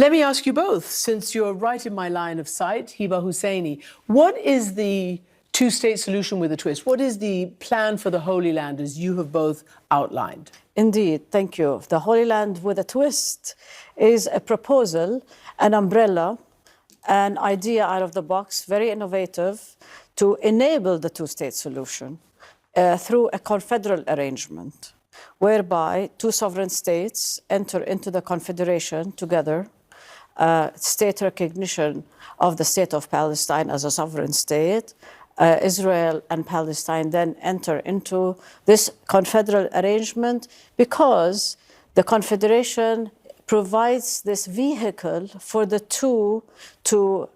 Let me ask you both, since you're right in my line of sight, Hiba Husseini, what is the two-state solution with a twist? What is the plan for the Holy Land as you have both outlined? Indeed, thank you. The Holy Land with a twist is a proposal, an umbrella, an idea out of the box, very innovative, to enable the two-state solution through a confederal arrangement, whereby two sovereign states enter into the confederation together, state recognition of the state of Palestine as a sovereign state. Israel and Palestine then enter into this confederal arrangement because the confederation provides this vehicle for the two to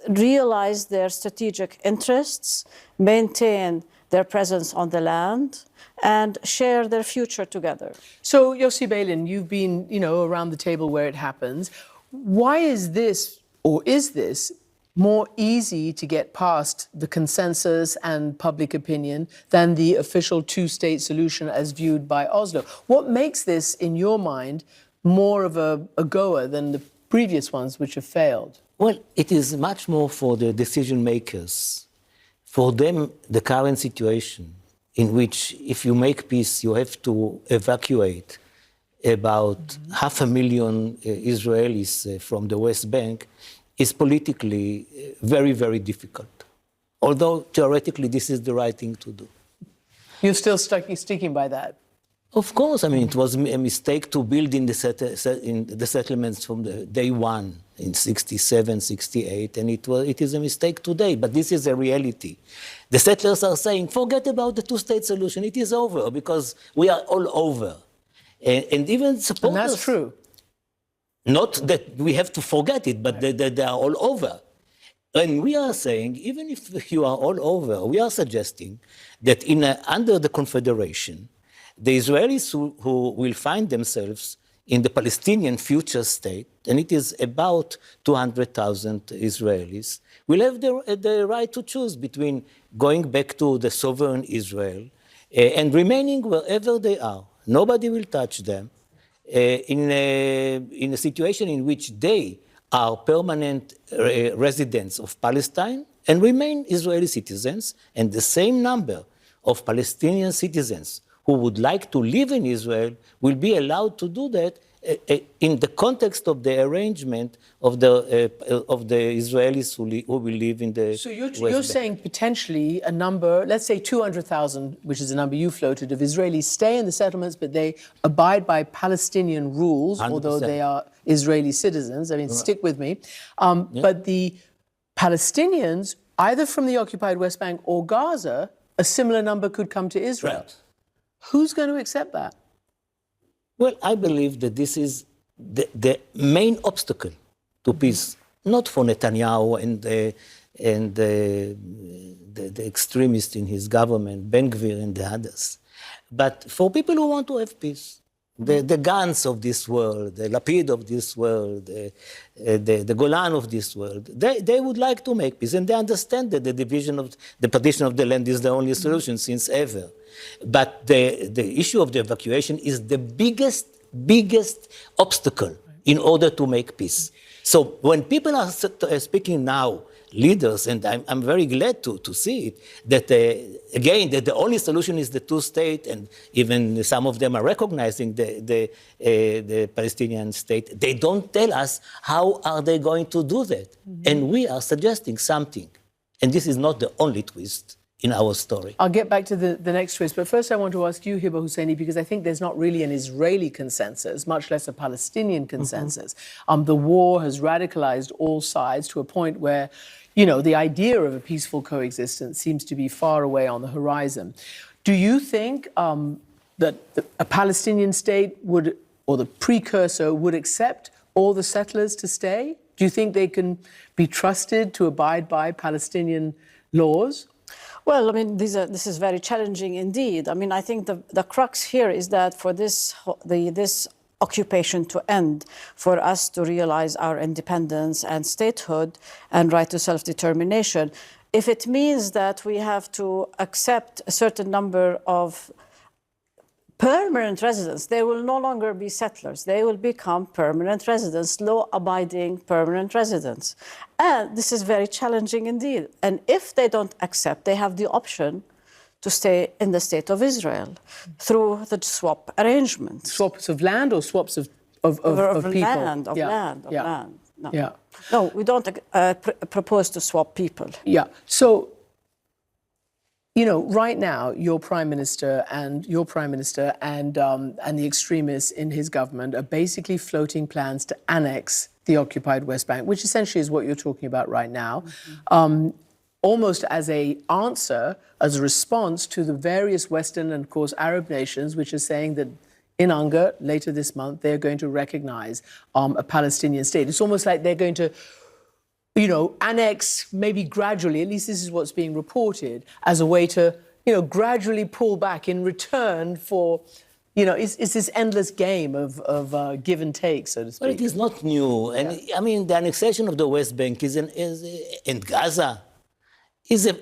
realize their strategic interests, maintain their presence on the land, and share their future together. So, Yossi Beilin, you've been, around the table where it happens. Why is this, or is this, more easy to get past the consensus and public opinion than the official two-state solution as viewed by Oslo? What makes this, in your mind, more of a goer than the previous ones which have failed? Well, it is much more for the decision makers. For them, the current situation in which if you make peace, you have to evacuate about 500,000 Israelis from the West Bank is politically very, very difficult. Although theoretically this is the right thing to do. You're still sticking by that? Of course, it was a mistake to build in the settlements from the day one in 67, 68, and it is a mistake today, but this is a reality. The settlers are saying, forget about the two-state solution, it is over, because we are all over. And even supporters... And that's true. Not that we have to forget it, but they are all over. And we are saying, even if you are all over, we are suggesting that under the Confederation, the Israelis who will find themselves in the Palestinian future state, and it is about 200,000 Israelis, will have the right to choose between going back to the sovereign Israel and remaining wherever they are. Nobody will touch them. In a situation in which they are permanent residents of Palestine and remain Israeli citizens, and the same number of Palestinian citizens who would like to live in Israel will be allowed to do that in the context of the arrangement of the Israelis who will live in the So you're saying potentially a number, let's say 200,000, which is a number you floated, of Israelis stay in the settlements, but they abide by Palestinian rules, 100%. Although they are Israeli citizens. Stick with me. But the Palestinians, either from the occupied West Bank or Gaza, a similar number could come to Israel. Right. Who's going to accept that? Well, I believe that this is the main obstacle to peace, not for Netanyahu and the extremists in his government, Ben Gvir and the others, but for people who want to have peace. The Gantz of this world, the Lapid of this world, the Golan of this world, they would like to make peace, and they understand that the partition of the land is the only solution since ever. But the issue of the evacuation is the biggest obstacle in order to make peace. So when people are speaking now, leaders, and I'm very glad to see it, that again, that the only solution is the two-state, and even some of them are recognizing the Palestinian state. They don't tell us how are they going to do that. And we are suggesting something. And this is not the only twist in our story. I'll get back to the next twist, but first I want to ask you, Hiba Husseini, because I think there's not really an Israeli consensus, much less a Palestinian consensus. The war has radicalized all sides to a point where, the idea of a peaceful coexistence seems to be far away on the horizon. Do you think that a Palestinian state would, or the precursor, would accept all the settlers to stay? Do you think they can be trusted to abide by Palestinian laws? Well, this is very challenging indeed. I think the crux here is that for this occupation to end, for us to realize our independence and statehood and right to self-determination, if it means that we have to accept a certain number of permanent residents. They will no longer be settlers. They will become permanent residents, law-abiding permanent residents. And this is very challenging indeed. And if they don't accept, they have the option to stay in the state of Israel through the swap arrangement. Swaps of land or swaps of people? Land. No. Yeah. No, we don't propose to swap people. Yeah. So, you know, right now, your prime minister and the extremists in his government are basically floating plans to annex the occupied West Bank, which essentially is what you're talking about right now, almost as a answer, as a response to the various Western and, of course, Arab nations, which are saying that in anger, later this month, they're going to recognize a Palestinian state. It's almost like they're going to, you know, annex maybe gradually, at least this is what's being reported, as a way to, you know, gradually pull back in return for, you know, it's this endless game of give and take, so to speak. But it is not new. And I mean, the annexation of the West Bank in Gaza is a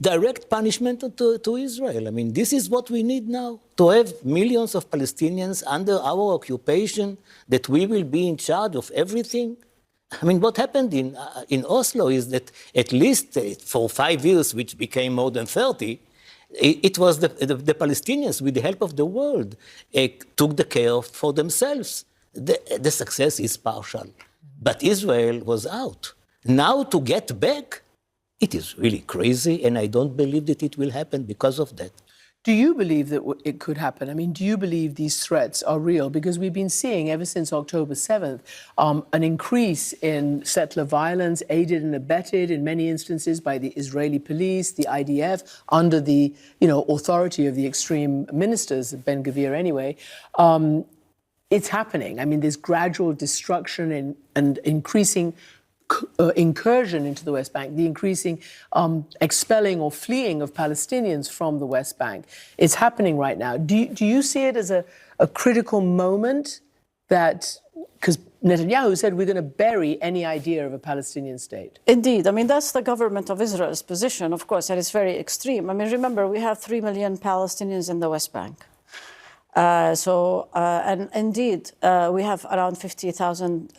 direct punishment to Israel. I mean, this is what we need now, to have millions of Palestinians under our occupation, that we will be in charge of everything. I mean, what happened in Oslo is that at least for 5 years, which became more than 30, it was the Palestinians, with the help of the world, took the care for themselves. The success is partial. But Israel was out. Now to get back, it is really crazy, and I don't believe that it will happen because of that. Do you believe that it could happen? I mean, do you believe these threats are real? Because we've been seeing ever since October 7th an increase in settler violence, aided and abetted in many instances by the Israeli police, the IDF, under the, you know, authority of the extreme ministers, Ben Gvir anyway. It's happening. I mean, there's gradual destruction and increasing incursion into the West Bank, the increasing expelling or fleeing of Palestinians from the West Bank. It's happening right now. Do you see it as a critical moment that, because Netanyahu said we're going to bury any idea of a Palestinian state? Indeed. I mean, that's the government of Israel's position, of course, and it's very extreme. I mean, remember, we have 3 million Palestinians in the West Bank. And indeed, we have around 50,000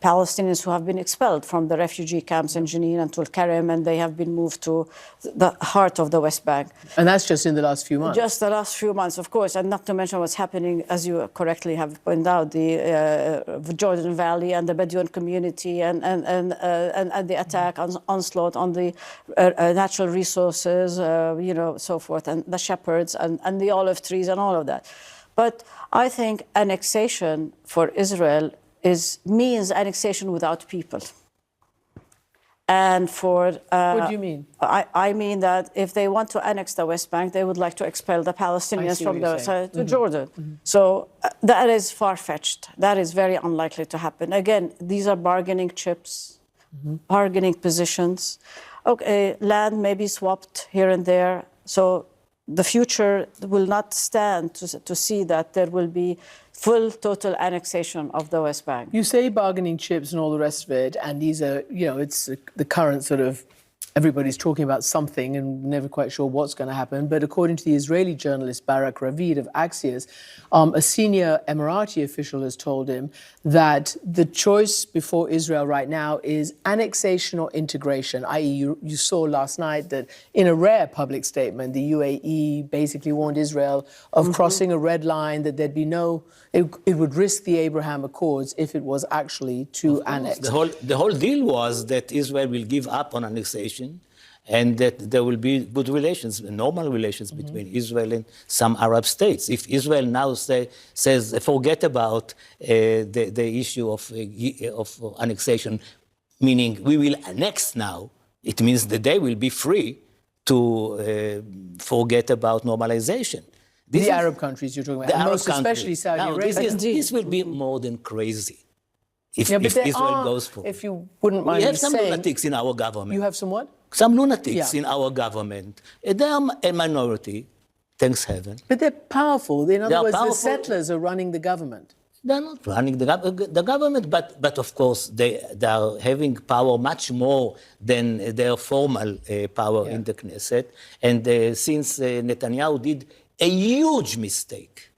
Palestinians who have been expelled from the refugee camps in Jenin and Tulkarem, and they have been moved to the heart of the West Bank. And that's just in the last few months? Just the last few months, of course, and not to mention what's happening, as you correctly have pointed out, the Jordan Valley and the Bedouin community and the attack, onslaught on the natural resources, you know, so forth, and the shepherds and the olive trees and all of that. But I think annexation for Israel means annexation without people. And for... what do you mean? I mean that if they want to annex the West Bank, they would like to expel the Palestinians from the side to Jordan. So that is far-fetched. That is very unlikely to happen. Again, these are bargaining chips, bargaining positions. Okay, land may be swapped here and there. So the future will not stand to see that there will be full, total annexation of the West Bank. You say bargaining chips and all the rest of it, and these are, you know, it's the current sort of, everybody's talking about something and never quite sure what's going to happen. But according to the Israeli journalist Barak Ravid of Axios, a senior Emirati official has told him that the choice before Israel right now is annexation or integration, i.e. you saw last night that in a rare public statement, the UAE basically warned Israel of crossing a red line, that there'd be no, it would risk the Abraham Accords if it was actually to annex. The whole deal was that Israel will give up on annexation, and that there will be good relations, normal relations between Israel and some Arab states. If Israel now says forget about the issue of annexation, meaning we will annex now, it means that they will be free to forget about normalization. The Arab countries you're talking about, and most especially Saudi Arabia. This will be more than crazy if Israel goes for it. If you wouldn't mind we have me some saying, lunatics in our government. You have some what? Some lunatics in our government. They are a minority, thanks heaven. But they're powerful. In other words, the settlers are running the government. They're not running the government, but of course they are having power much more than their formal power in the Knesset. And since Netanyahu did a huge mistake,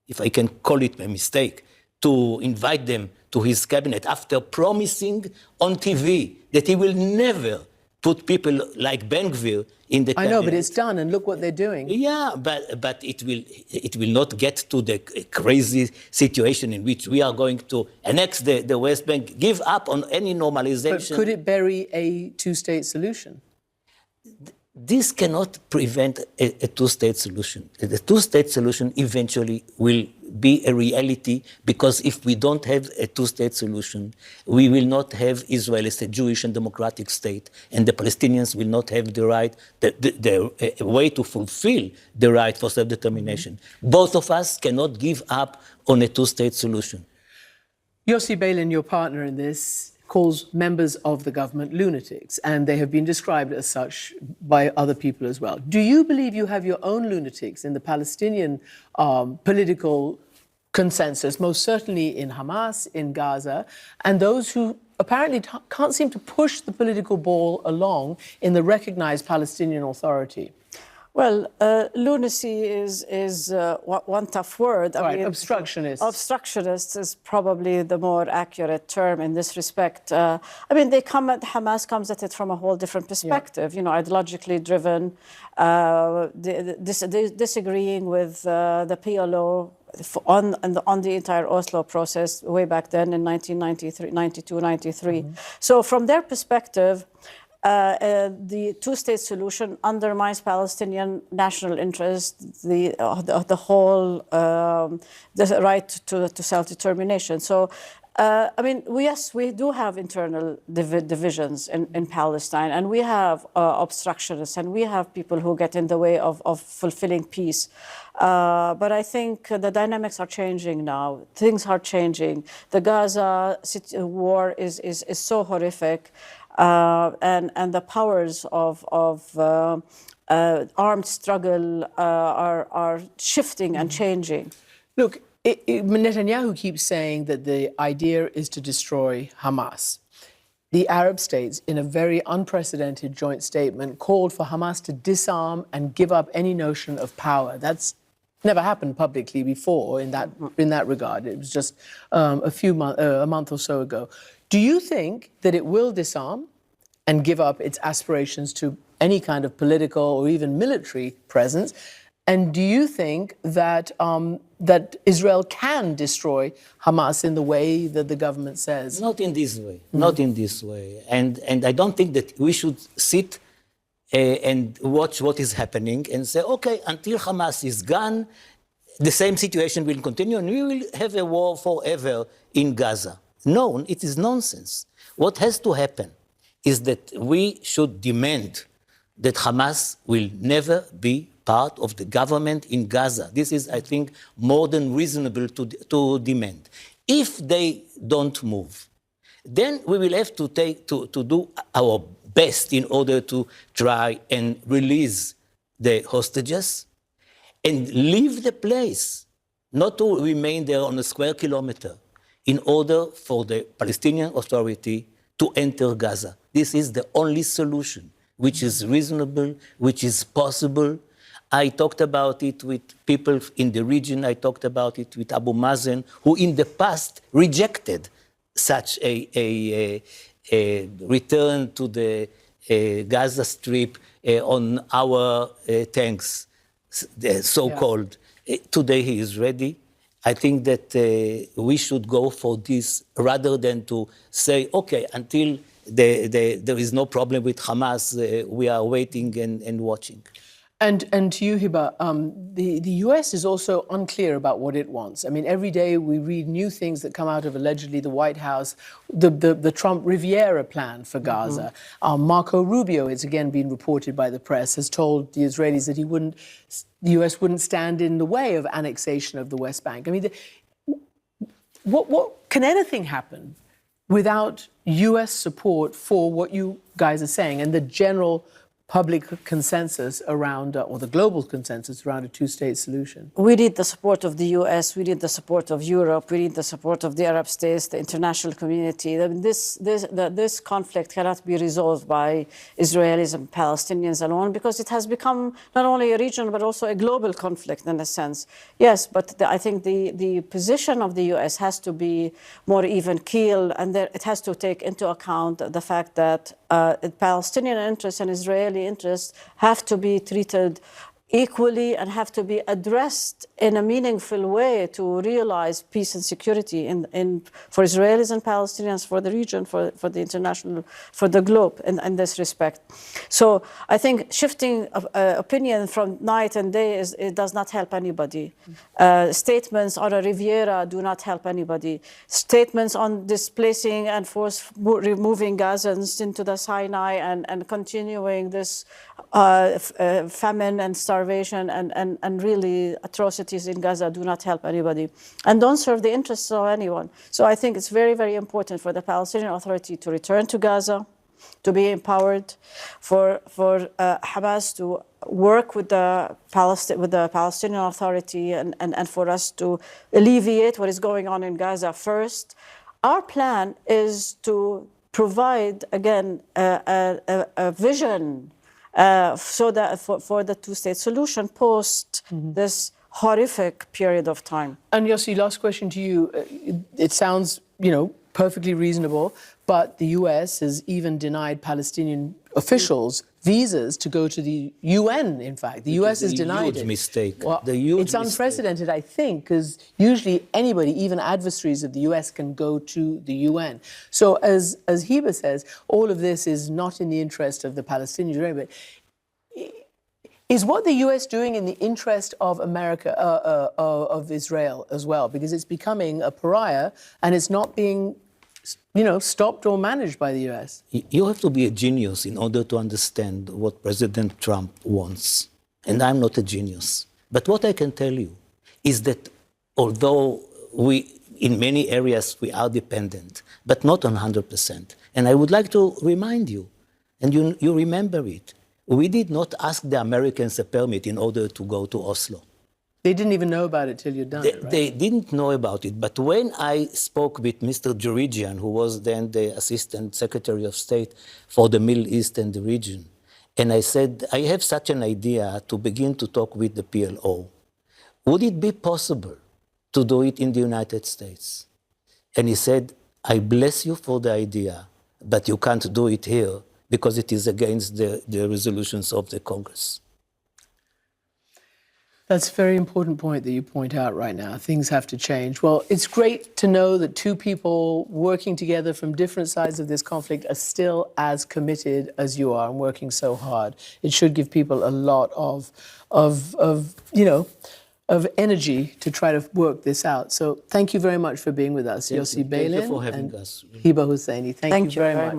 if I can call it a mistake, to invite them to his cabinet after promising on TV that he will never put people like Ben-Gvir in the cabinet. I know, but it's done, and look what they're doing. Yeah, but it will not get to the crazy situation in which we are going to annex the West Bank, give up on any normalization. But could it bury a two-state solution? This cannot prevent a two-state solution. The two-state solution eventually will be a reality, because if we don't have a two-state solution, we will not have Israel as a Jewish and democratic state, and the Palestinians will not have the right, the way to fulfill the right for self-determination. Both of us cannot give up on a two-state solution. Yossi Beilin, your partner in this, calls members of the government lunatics, and they have been described as such by other people as well. Do you believe you have your own lunatics in the Palestinian political consensus, most certainly in Hamas, in Gaza, and those who apparently can't seem to push the political ball along in the recognized Palestinian Authority? Well, lunacy is one tough word. I mean, obstructionist. Obstructionist is probably the more accurate term in this respect. I mean, Hamas comes at it from a whole different perspective, you know, ideologically driven, disagreeing with the PLO on the entire Oslo process way back then in 1993, 92, 93. So from their perspective, the two-state solution undermines Palestinian national interest, the whole the right to self-determination. So, I mean, yes, we do have internal divisions in Palestine, and we have obstructionists, and we have people who get in the way of fulfilling peace. But I think the dynamics are changing now. Things are changing. The Gaza war is so horrific. And the powers of armed struggle are shifting and changing. Look, Netanyahu keeps saying that the idea is to destroy Hamas. The Arab states, in a very unprecedented joint statement, called for Hamas to disarm and give up any notion of power. That's never happened publicly before in that regard. It was just a month or so ago. Do you think that it will disarm and give up its aspirations to any kind of political or even military presence? And do you think that that Israel can destroy Hamas in the way that the government says? Not in this way. Not in this way. And I don't think that we should sit and watch what is happening and say, okay, until Hamas is gone, the same situation will continue and we will have a war forever in Gaza. No, it is nonsense. What has to happen is that we should demand that Hamas will never be part of the government in Gaza. This is, I think, more than reasonable to demand. If they don't move, then we will have to do our best in order to try and release the hostages and leave the place, not to remain there on a square kilometer, in order for the Palestinian Authority to enter Gaza. This is the only solution, which is reasonable, which is possible. I talked about it with people in the region. I talked about it with Abu Mazen, who in the past rejected such a return to the Gaza Strip on our tanks, so-called. Yeah. Today he is ready. I think that we should go for this rather than to say, okay, until there is no problem with Hamas, we are waiting and watching. And to you, Hiba, the US is also unclear about what it wants. I mean, every day we read new things that come out of allegedly the White House, the Trump Riviera plan for Gaza. Marco Rubio, it's again been reported by the press, has told the Israelis that the US wouldn't stand in the way of annexation of the West Bank. I mean, what can anything happen without US support for what you guys are saying and the general public consensus around, or the global consensus around a two-state solution? We need the support of the US, we need the support of Europe, we need the support of the Arab states, the international community. I mean, this conflict cannot be resolved by Israelis and Palestinians alone, because it has become not only a regional but also a global conflict in a sense. Yes, but I think the position of the US has to be more even keel, and it has to take into account the fact that Palestinian interests and Israeli interests have to be treated equally and have to be addressed in a meaningful way to realize peace and security for Israelis and Palestinians, for the region, for the international, for the globe in this respect. So I think shifting opinion from night and day it does not help anybody. Statements on a Riviera do not help anybody. Statements on displacing and removing Gazans into the Sinai and continuing this famine and starvation and really atrocities in Gaza do not help anybody and don't serve the interests of anyone. So I think it's very, very important for the Palestinian Authority to return to Gaza, to be empowered, for Hamas to work with the Palestinian Authority and for us to alleviate what is going on in Gaza first. Our plan is to provide, again, a vision so that for the two-state solution post this horrific period of time. And Yossi, last question to you. It sounds, perfectly reasonable, but the U.S. has even denied Palestinian officials visas to go to the UN, in fact. The U.S. has denied it. Huge mistake. Well, it's unprecedented, I think, because usually anybody, even adversaries of the U.S., can go to the UN. So as Hiba says, all of this is not in the interest of the Palestinians, but is what the U.S. doing in the interest of America, of Israel as well? Because it's becoming a pariah and it's not being stopped or managed by the U.S. You have to be a genius in order to understand what President Trump wants. And I'm not a genius. But what I can tell you is that although in many areas we are dependent, but not on 100%. And I would like to remind you, and you remember it, we did not ask the Americans a permit in order to go to Oslo. They didn't even know about it till you'd done it, right? They didn't know about it. But when I spoke with Mr. Jurigian, who was then the Assistant Secretary of State for the Middle East and the region, and I said, I have such an idea to begin to talk with the PLO. Would it be possible to do it in the United States? And he said, I bless you for the idea, but you can't do it here because it is against the resolutions of the Congress. That's a very important point that you point out right now. Things have to change. Well, it's great to know that two people working together from different sides of this conflict are still as committed as you are and working so hard. It should give people a lot of energy to try to work this out. So thank you very much for being with us, Yossi Beilin Thank you for having and us. Hiba Husseini. Thank you very much.